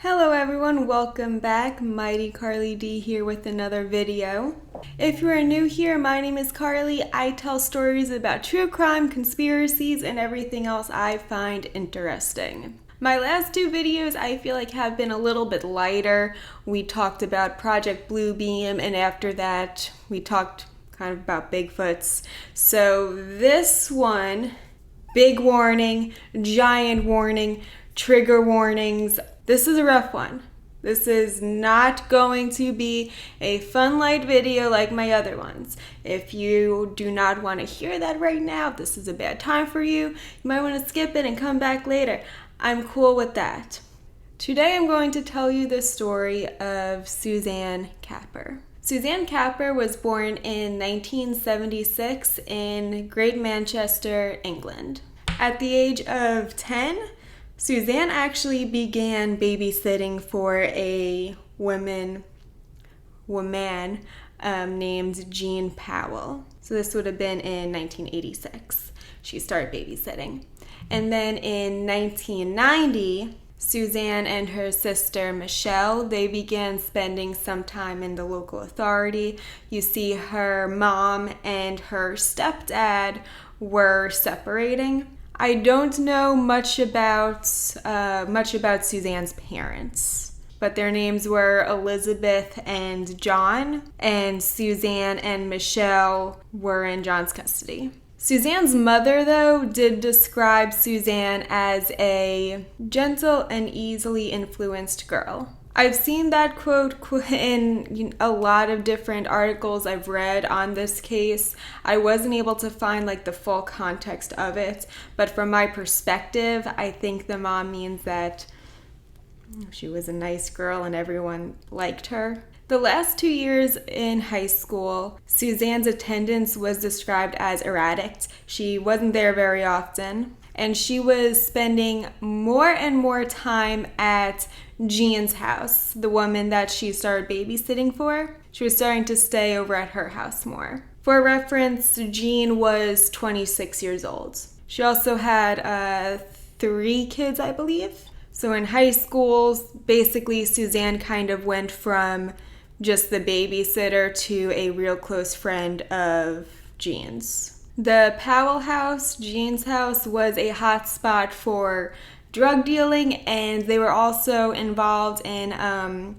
Hello everyone, welcome back. MightyKarlieD here with another video. If you are new here, my name is Carly. I tell stories about true crime, conspiracies, and everything else I find interesting. My last two videos I feel like have been a little bit lighter. We talked about Project Bluebeam, and after that we talked kind of about Bigfoots. So this one, big warning, giant warning, trigger warnings. This is a rough one. This is not going to be a fun light video like my other ones. If you do not want to hear that right now, if this is a bad time for you, you might want to skip it and come back later. I'm cool with that. Today I'm going to tell you the story of Suzanne Capper. Suzanne Capper was born in 1976 in Great Manchester, England. At the age of 10, Suzanne actually began babysitting for a woman named Jean Powell. So this would have been in 1986. She started babysitting. And then in 1990, Suzanne and her sister Michelle, they began spending some time in the local authority. You see, her mom and her stepdad were separating. I don't know much about Suzanne's parents, but their names were Elizabeth and John, and Suzanne and Michelle were in John's custody. Suzanne's mother, though, did describe Suzanne as a gentle and easily influenced girl. I've seen that quote in a lot of different articles I've read on this case. I wasn't able to find the full context of it, but from my perspective, I think the mom means that she was a nice girl and everyone liked her. The last 2 years in high school, Suzanne's attendance was described as erratic. She wasn't there very often, and she was spending more and more time at Jean's house, the woman that she started babysitting for. She was starting to stay over at her house more. For reference, Jean was 26 years old. She also had 3 kids, I believe. So in high school, basically Suzanne kind of went from just the babysitter to a real close friend of Jean's. The Powell house, Jean's house, was a hot spot for drug dealing, and they were also involved in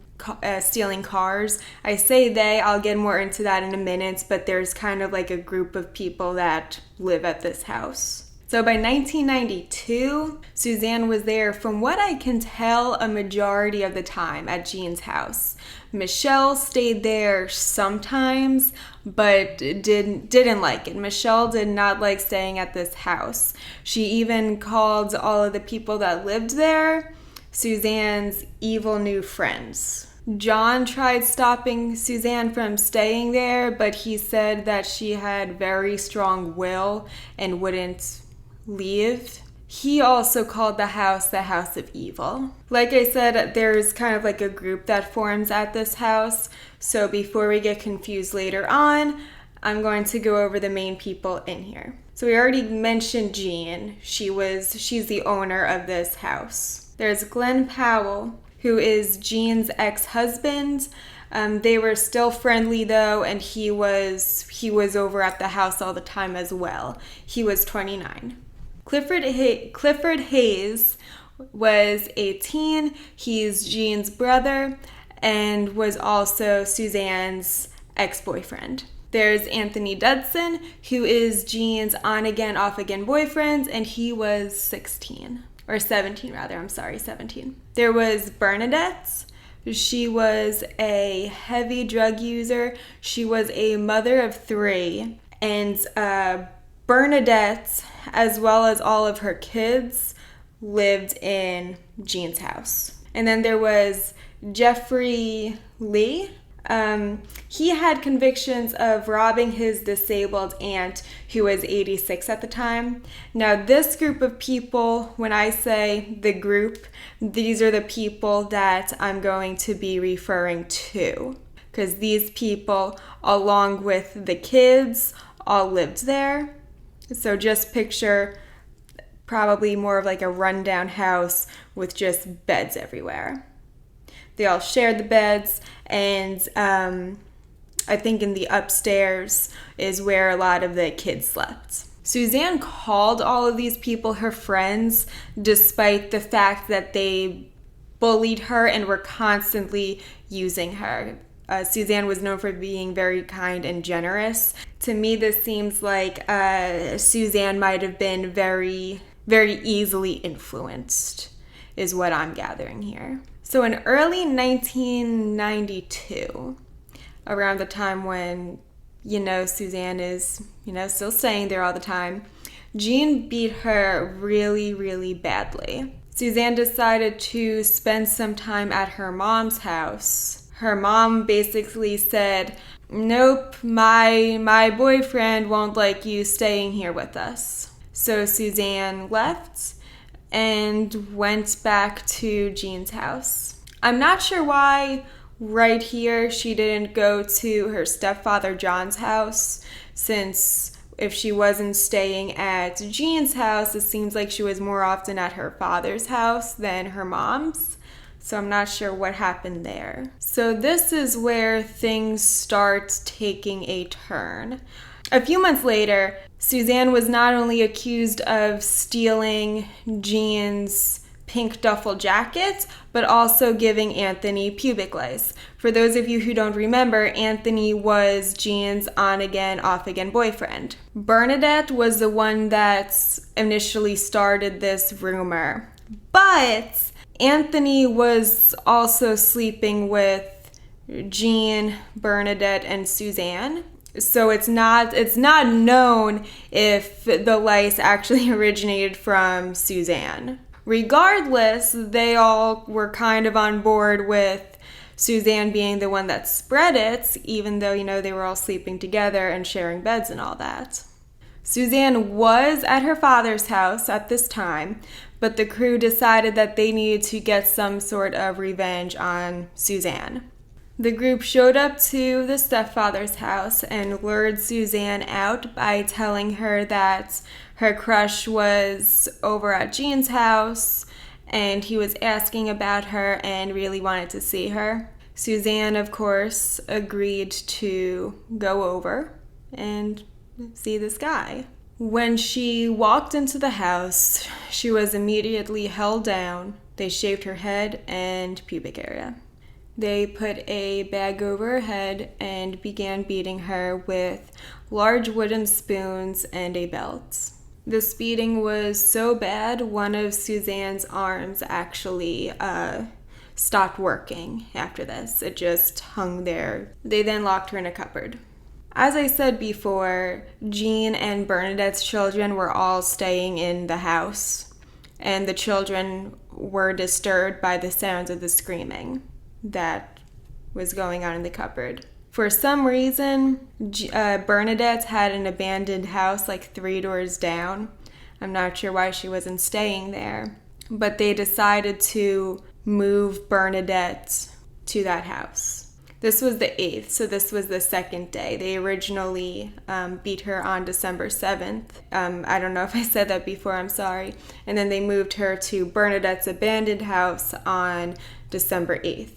stealing cars. I say they, I'll get more into that in a minute, but there's kind of a group of people that live at this house. So by 1992, Suzanne was there, from what I can tell, a majority of the time at Jean's house. Michelle stayed there sometimes, but didn't like it. Michelle did not like staying at this house. She even called all of the people that lived there Suzanne's evil new friends. John tried stopping Suzanne from staying there, but he said that she had very strong will and wouldn't leave. He also called the house of evil. Like I said, there's kind of a group that forms at this house. So before we get confused later on, I'm going to go over the main people in here. So we already mentioned Jean. She's the owner of this house. There's Glenn Powell, who is Jean's ex-husband. They were still friendly though, and he was over at the house all the time as well. He was 29. Clifford Hayes was 18. He's Jean's brother and was also Suzanne's ex-boyfriend. There's Anthony Dudson, who is Jean's on-again, off-again boyfriend, and he was 16. Or 17 rather, I'm sorry, 17. There was Bernadette. She was a heavy drug user. She was a mother of 3, and Bernadette, as well as all of her kids, lived in Jean's house. And then there was Jeffrey Lee. He had convictions of robbing his disabled aunt, who was 86 at the time. Now, this group of people, when I say the group, these are the people that I'm going to be referring to, because these people, along with the kids, all lived there. So just picture probably more of a rundown house with just beds everywhere. They all shared the beds, and I think in the upstairs is where a lot of the kids slept. Suzanne called all of these people her friends, despite the fact that they bullied her and were constantly using her. Suzanne was known for being very kind and generous. To me, this seems like Suzanne might have been very, very easily influenced, is what I'm gathering here. So in early 1992, around the time when, Suzanne is, still staying there all the time, Jean beat her really, really badly. Suzanne decided to spend some time at her mom's house. Her mom basically said, "Nope, my boyfriend won't like you staying here with us." So Suzanne left and went back to Jean's house. I'm not sure why right here she didn't go to her stepfather John's house, since if she wasn't staying at Jean's house, it seems like she was more often at her father's house than her mom's. So I'm not sure what happened there. So this is where things start taking a turn. A few months later, Suzanne was not only accused of stealing Jean's pink duffel jacket, but also giving Anthony pubic lice. For those of you who don't remember, Anthony was Jean's on-again, off-again boyfriend. Bernadette was the one that initially started this rumor. But Anthony was also sleeping with Jean, Bernadette, and Suzanne. So it's not known if the lice actually originated from Suzanne. Regardless, they all were kind of on board with Suzanne being the one that spread it, even though, they were all sleeping together and sharing beds and all that. Suzanne was at her father's house at this time, but the crew decided that they needed to get some sort of revenge on Suzanne. The group showed up to the stepfather's house and lured Suzanne out by telling her that her crush was over at Jean's house and he was asking about her and really wanted to see her. Suzanne, of course, agreed to go over and see this guy. When she walked into the house, she was immediately held down. They shaved her head and pubic area. They put a bag over her head and began beating her with large wooden spoons and a belt. This beating was so bad, one of Suzanne's arms actually stopped working after this. It just hung there. They then locked her in a cupboard. As I said before, Jean and Bernadette's children were all staying in the house, and the children were disturbed by the sounds of the screaming that was going on in the cupboard. For some reason, Bernadette had an abandoned house like 3 doors down. I'm not sure why she wasn't staying there, but they decided to move Bernadette to that house. This was the 8th, so this was the second day. They originally beat her on December 7th. I don't know if I said that before, I'm sorry. And then they moved her to Bernadette's abandoned house on December 8th.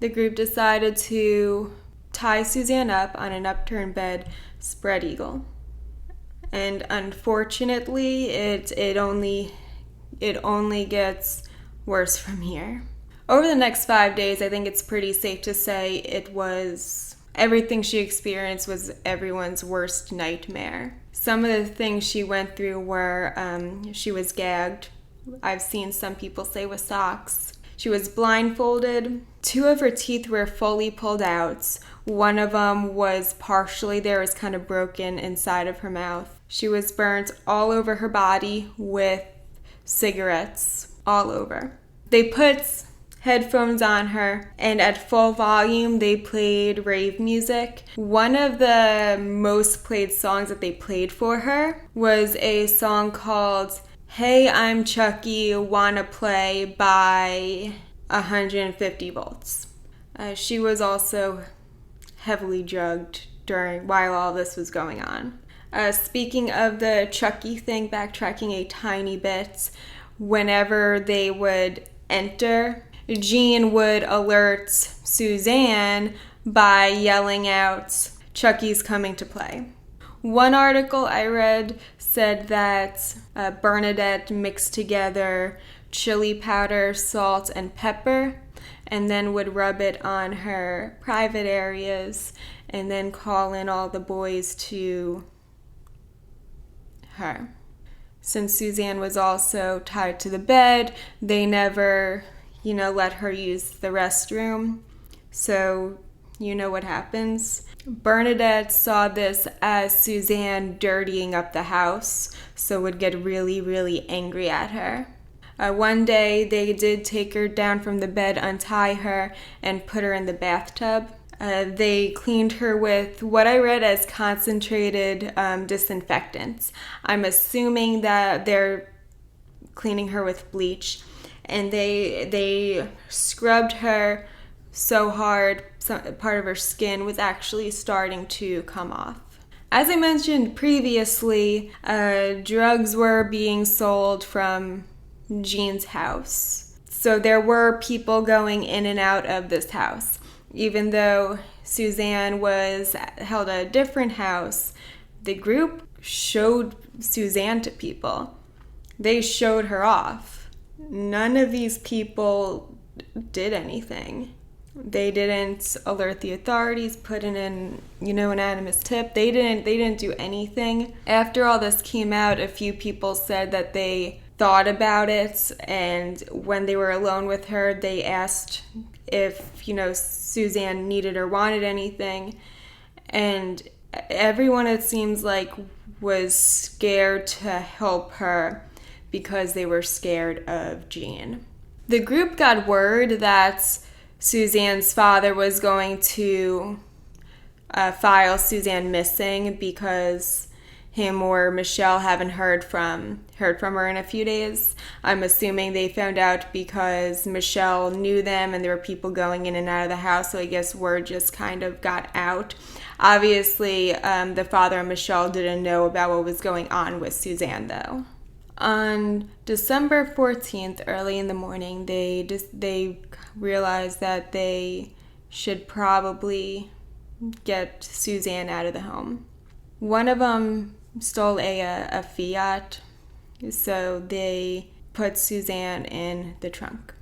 The group decided to tie Suzanne up on an upturned bed, spread eagle. And unfortunately, it only gets worse from here. Over the next 5 days, I think it's pretty safe to say everything she experienced was everyone's worst nightmare. Some of the things she went through were she was gagged. I've seen some people say with socks. She was blindfolded. 2 of her teeth were fully pulled out. One of them was partially there, was kind of broken inside of her mouth. She was burnt all over her body with cigarettes all over. They put headphones on her, and at full volume they played rave music. One of the most played songs that they played for her was a song called Hey, I'm Chucky, Wanna Play by 150 Volts. She was also heavily drugged while all this was going on. Speaking of the Chucky thing, backtracking a tiny bit, whenever they would enter Jean would alert Suzanne by yelling out, "Chucky's coming to play." One article I read said that Bernadette mixed together chili powder, salt, and pepper, and then would rub it on her private areas and then call in all the boys to her. Since Suzanne was also tied to the bed, they never, let her use the restroom. So, you know what happens. Bernadette saw this as Suzanne dirtying up the house, so would get really, really angry at her. One day, they did take her down from the bed, untie her, and put her in the bathtub. They cleaned her with what I read as concentrated disinfectants. I'm assuming that they're cleaning her with bleach. And they scrubbed her so hard, part of her skin was actually starting to come off. As I mentioned previously, drugs were being sold from Jean's house. So there were people going in and out of this house. Even though Suzanne was held at a different house, the group showed Suzanne to people. They showed her off. None of these people did anything. They didn't alert the authorities, put in an anonymous tip. They didn't do anything. After all this came out, a few people said that they thought about it, and when they were alone with her, they asked if, Suzanne needed or wanted anything. And everyone, it seems like, was scared to help her because they were scared of Jean. The group got word that Suzanne's father was going to file Suzanne missing because him or Michelle haven't heard from her in a few days. I'm assuming they found out because Michelle knew them and there were people going in and out of the house, so I guess word just kind of got out. Obviously, the father and Michelle didn't know about what was going on with Suzanne, though. On December 14th, early in the morning, they realized that they should probably get Suzanne out of the home. One of them stole a Fiat, so they put Suzanne in the trunk.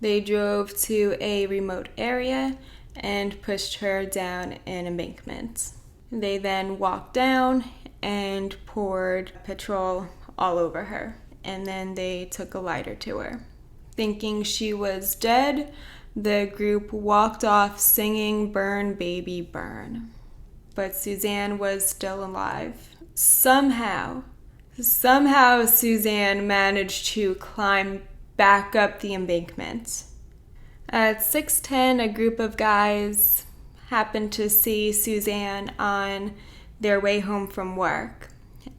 They drove to a remote area and pushed her down an embankment. They then walked down and poured petrol all over her, and then they took a lighter to her. Thinking she was dead, the group walked off singing "Burn, Baby, Burn." But Suzanne was still alive. Somehow Suzanne managed to climb back up the embankment. At 6:10, a group of guys happened to see Suzanne on their way home from work,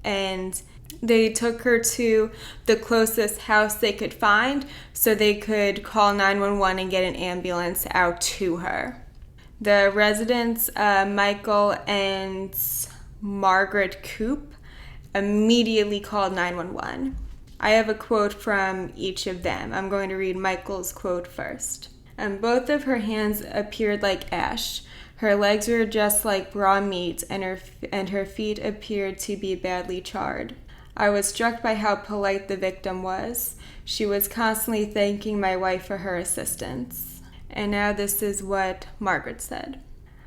and they took her to the closest house they could find so they could call 911 and get an ambulance out to her. The residents, Michael and Margaret Coop, immediately called 911. I have a quote from each of them. I'm going to read Michael's quote first. Both of her hands appeared like ash. Her legs were just like raw meat, and her feet appeared to be badly charred. I was struck by how polite the victim was. She was constantly thanking my wife for her assistance. And now this is what Margaret said.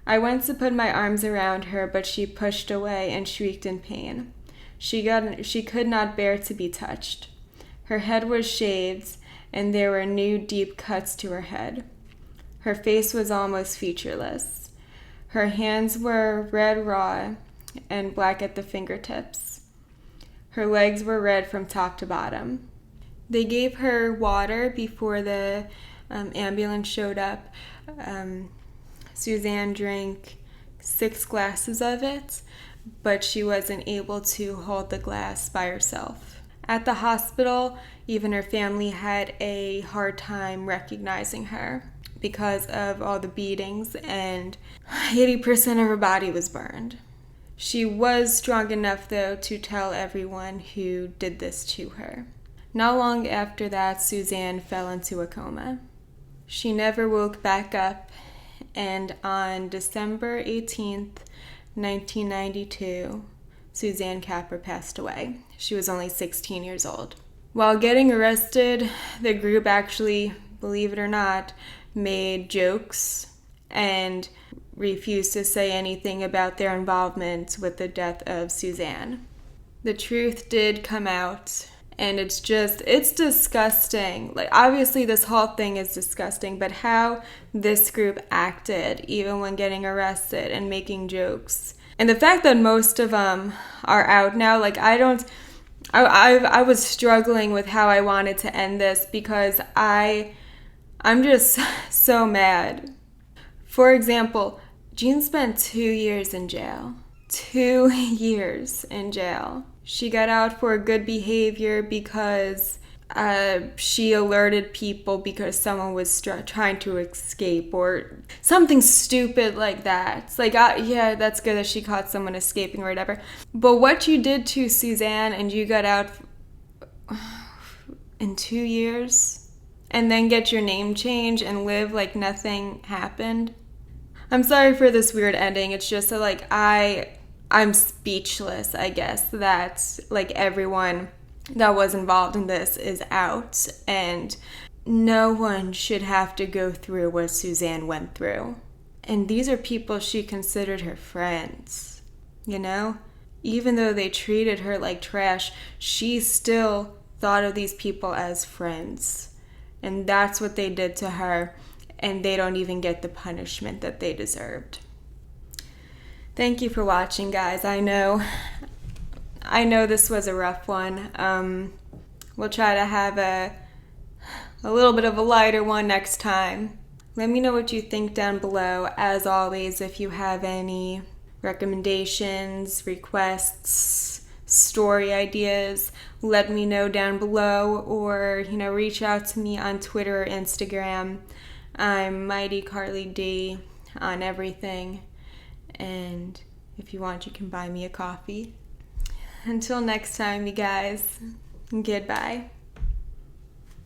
I went to put my arms around her, but she pushed away and shrieked in pain. She could not bear to be touched. Her head was shaved, and there were new deep cuts to her head. Her face was almost featureless. Her hands were red raw and black at the fingertips. Her legs were red from top to bottom. They gave her water before the ambulance showed up. Suzanne drank 6 glasses of it, but she wasn't able to hold the glass by herself. At the hospital, even her family had a hard time recognizing her because of all the beatings, and 80% of her body was burned. She was strong enough, though, to tell everyone who did this to her. Not long after that, Suzanne fell into a coma. She never woke back up, and on December 18th, 1992, Suzanne Capper passed away. She was only 16 years old. While getting arrested, the group actually, believe it or not, made jokes and refused to say anything about their involvement with the death of Suzanne. The truth did come out, and it's disgusting. Like, obviously this whole thing is disgusting, but how this group acted, even when getting arrested and making jokes. And the fact that most of them are out now, like, I was struggling with how I wanted to end this, because I'm just so mad. For example, Jean spent 2 years in jail. 2 years in jail. She got out for good behavior because she alerted people because someone was trying to escape, or something stupid like that. It's like, yeah, that's good that she caught someone escaping or whatever. But what you did to Suzanne, and you got out in 2 years, and then get your name changed and live like nothing happened. I'm sorry for this weird ending. It's just that, like, I'm speechless, I guess, that, like, everyone that was involved in this is out, and no one should have to go through what Suzanne went through. And these are people she considered her friends, you know? Even though they treated her like trash, she still thought of these people as friends. And that's what they did to her, and they don't even get the punishment that they deserved. Thank you for watching, guys. I know this was a rough one. We'll try to have a little bit of a lighter one next time. Let me know what you think down below. As always, if you have any recommendations, requests, story ideas, let me know down below, or, reach out to me on Twitter or Instagram. I'm MightyKarlieD on everything. And if you want, you can buy me a coffee. Until next time, you guys, goodbye.